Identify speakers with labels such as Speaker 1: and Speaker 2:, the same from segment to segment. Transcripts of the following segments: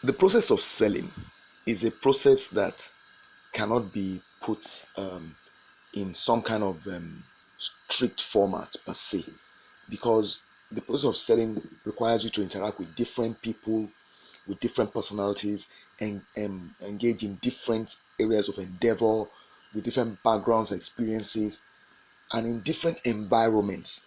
Speaker 1: The process of selling is a process that cannot be put in some kind of strict format per se, because the process of selling requires you to interact with different people with different personalities and engage in different areas of endeavor with different backgrounds and experiences and in different environments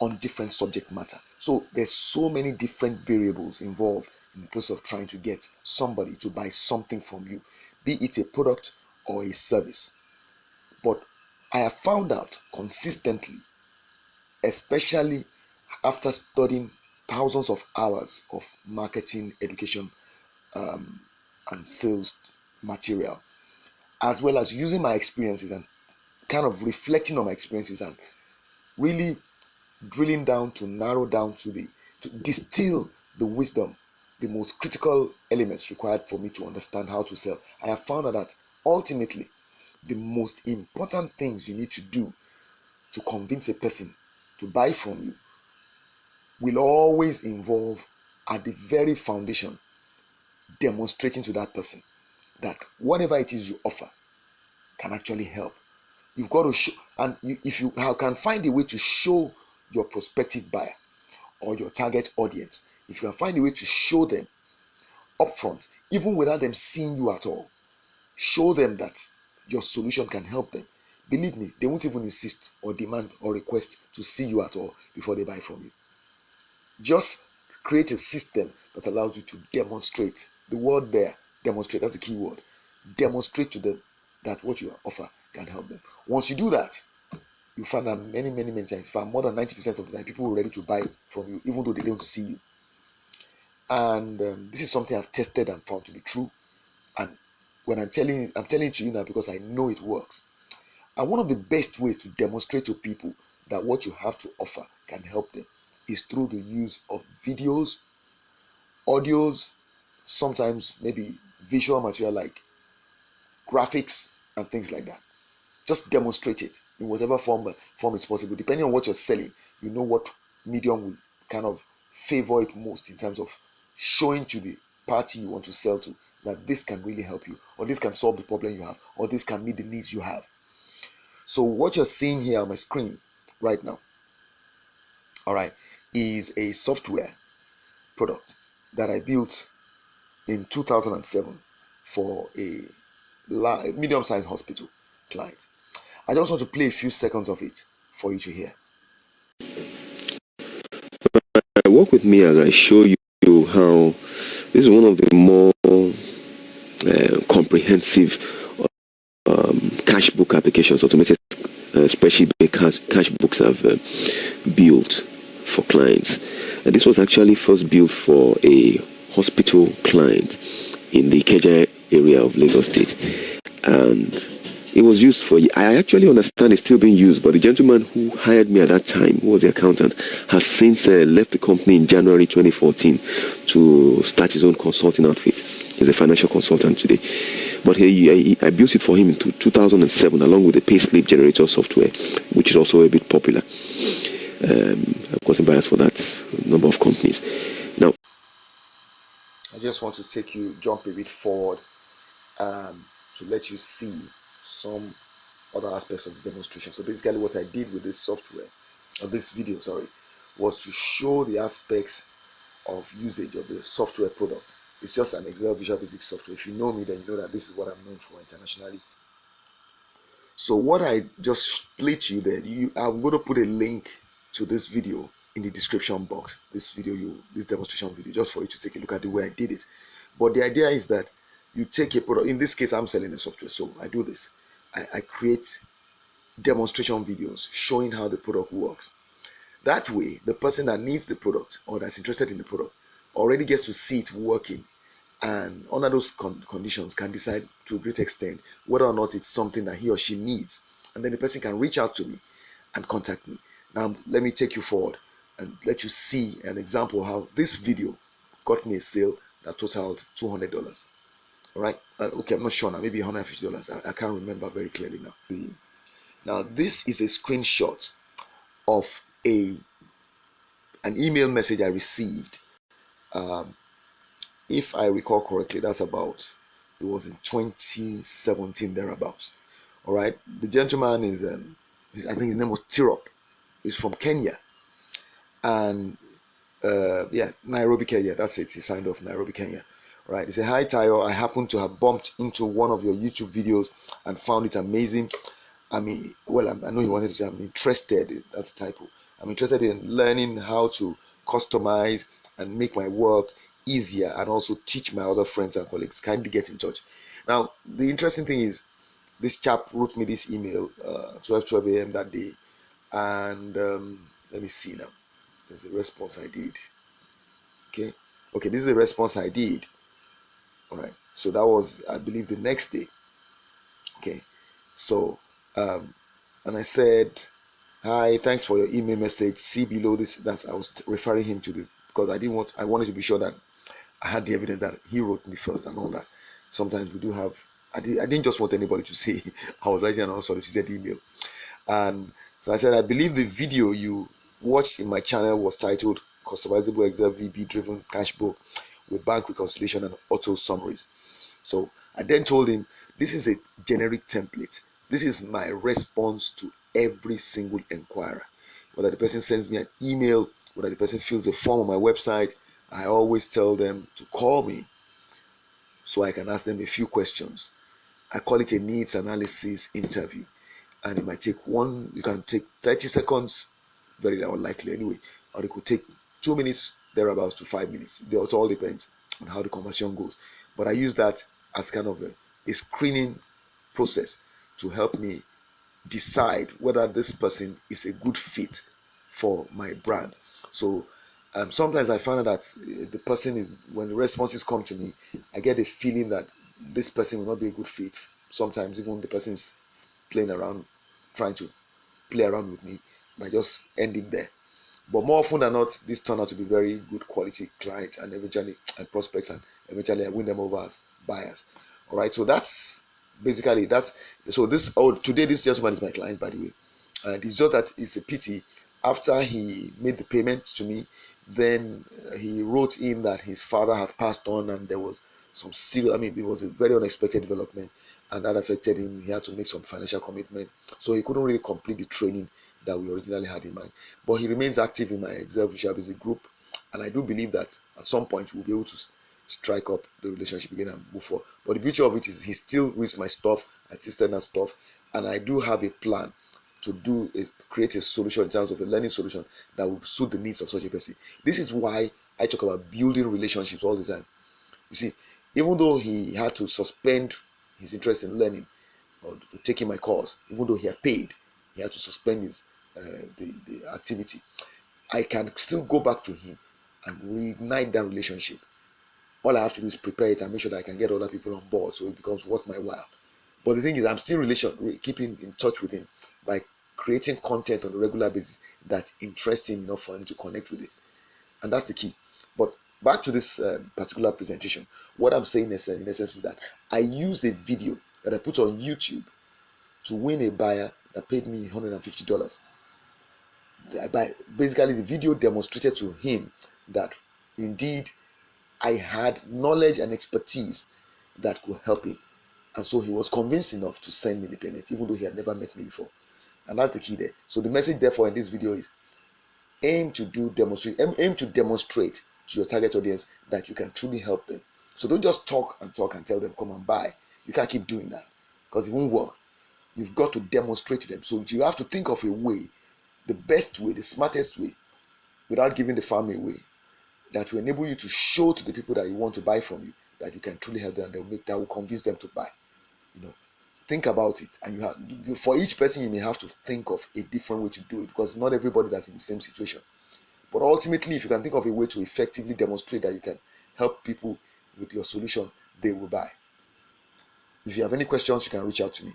Speaker 1: on different subject matter. So there's so many different variables involved in the process of trying to get somebody to buy something from you, be it a product or a service. But I have found out consistently, especially after studying thousands of hours of marketing education and sales material, as well as using my experiences and kind of reflecting on my experiences and really drilling down to narrow down to distill the wisdom, the most critical elements required for me to understand how to sell. I have found out that ultimately the most important things you need to do to convince a person to buy from you will always involve, at the very foundation, demonstrating to that person that whatever it is you offer can actually help. You've got to show, and if you can find a way to show your prospective buyer or your target audience, if you can find a way to show them upfront, even without them seeing you at all, show them that your solution can help them. Believe me, they won't even insist or demand or request to see you at all before they buy from you. Just create a system that allows you to demonstrate. The word there, demonstrate, that's the key word. Demonstrate to them that what you offer can help them. Once you do that, you find that many times, in fact, more than 90% of the time, people are ready to buy from you, even though they don't see you. And this is something I've tested and found to be true. And when I'm telling it to you now because I know it works. And one of the best ways to demonstrate to people that what you have to offer can help them is through the use of videos, audios, sometimes maybe visual material like graphics and things like that. Just demonstrate it in whatever form it's possible. Depending on what you're selling, you know what medium will kind of favor it most in terms of showing to the party you want to sell to that this can really help you, or this can solve the problem you have, or this can meet the needs you have. So what you're seeing here on my screen right now, all right, is a software product that I built in 2007 for a medium-sized hospital client. I just want to play a few seconds of it for you to hear.
Speaker 2: Work with me as I show you how this is one of the more comprehensive cash book applications, automated spreadsheet cash books I've built for clients. And this was actually first built for a hospital client in the Ikeja area of Lagos State, and it was used for, I actually understand it's still being used, but the gentleman who hired me at that time, who was the accountant, has since left the company in January 2014 to start his own consulting outfit. He's a financial consultant today. But I built it for him in 2007 along with the payslip generator software, which is also a bit popular. Of course, I'm biased for that number of companies. Now,
Speaker 1: I just want to jump a bit forward to let you see some other aspects of the demonstration. So basically what I did with this software, or this video, sorry, was to show the aspects of usage of the software product. It's just an Excel Visual Basic software. If you know me, then you know that this is what I'm known for internationally. So what I just played to you there, I'm going to put a link to this video in the description box. This demonstration video, just for you to take a look at the way I did it. But the idea is that you take a product. In this case, I'm selling the software, so I do this. I create demonstration videos showing how the product works. That way, the person that needs the product or that's interested in the product already gets to see it working, and under those conditions can decide to a great extent whether or not it's something that he or she needs, and then the person can reach out to me and contact me. Now let me take you forward and let you see an example of how this video got me a sale that totaled $200. All right, okay, I'm not sure now, maybe $150. I can't remember very clearly now. Now this is a screenshot of an email message I received if I recall correctly, that's about, it was in 2017 thereabouts. All right, the gentleman is, I think his name was Tirop. He's from Kenya, and yeah, Nairobi, Kenya. That's it. He signed off Nairobi, Kenya. Right. He said, "Hi Tayo, I happen to have bumped into one of your YouTube videos and found it amazing. I mean, well, I know he wanted to say I'm interested. That's a typo. I'm interested in learning how to customize and make my work easier, and also teach my other friends and colleagues. Kindly get in touch." Now, the interesting thing is, this chap wrote me this email 12 a.m. that day, and let me see now. There's a response I did. Okay, this is the response I did. All right, so that was, I believe, the next day. Okay, so and I said, "Hi, thanks for your email message. See below this." That's, I was referring him to the, because I wanted to be sure that I had the evidence that he wrote me first and all that. Sometimes we do have, I didn't just want anybody to say I was writing an unsolicited email. And so I said, "I believe the video you watched in my channel was titled Customizable Excel VB Driven Cash Book with Bank Reconciliation and Auto Summaries." So I then told him, this is a generic template. This is my response to every single inquirer. Whether the person sends me an email, whether the person fills a form on my website, I always tell them to call me so I can ask them a few questions. I call it a needs analysis interview. And it might take you can take 30 seconds, very unlikely anyway, or it could take 2 minutes, thereabouts, to 5 minutes. It all depends on how the conversation goes. But I use that as kind of a screening process to help me decide whether this person is a good fit for my brand. So sometimes I find that the person is, when the responses come to me, I get a feeling that this person will not be a good fit. Sometimes even the person is playing around, trying to play around with me, and I just end it there. But more often than not, this turn out to be very good quality clients, and eventually and prospects, and eventually I win them over as buyers. All right, so that's basically today this gentleman is my client, by the way, and it's just that it's a pity. After he made the payment to me, then he wrote in that his father had passed on, and there was some serious, I mean, it was a very unexpected development, and that affected him. He had to make some financial commitments, so he couldn't really complete the training that we originally had in mind. But he remains active in my Excel Visual Basic group, and I do believe that at some point we'll be able to strike up the relationship again and move forward. But the beauty of it is he still reads my stuff, I still send that stuff, and I do have a plan to create a solution in terms of a learning solution that will suit the needs of such a person. This is why I talk about building relationships all the time. You see, even though he had to suspend his interest in learning or taking my course, even though he had paid, he had to suspend his the activity. I can still go back to him and reignite that relationship. All I have to do is prepare it and make sure that I can get other people on board, so it becomes worth my while. But the thing is, I'm still keeping in touch with him by creating content on a regular basis that interests him enough for him to connect with it, and that's the key. But back to this particular presentation, what I'm saying is, in essence, is that I used a video that I put on YouTube to win a buyer that paid me $150. Basically, the video demonstrated to him that indeed I had knowledge and expertise that could help him, and so he was convinced enough to send me the payment, even though he had never met me before. And that's the key there. So the message, therefore, in this video is aim to demonstrate to your target audience that you can truly help them. So don't just talk and tell them come and buy. You can't keep doing that because it won't work. You've got to demonstrate to them. So you have to think of a way, the best way, the smartest way, without giving the farm away, that will enable you to show to the people that you want to buy from you that you can truly help them, and that will convince them to buy. Think about it, and for each person you may have to think of a different way to do it, because not everybody that's in the same situation. But ultimately, if you can think of a way to effectively demonstrate that you can help people with your solution, they will buy. If you have any questions, you can reach out to me.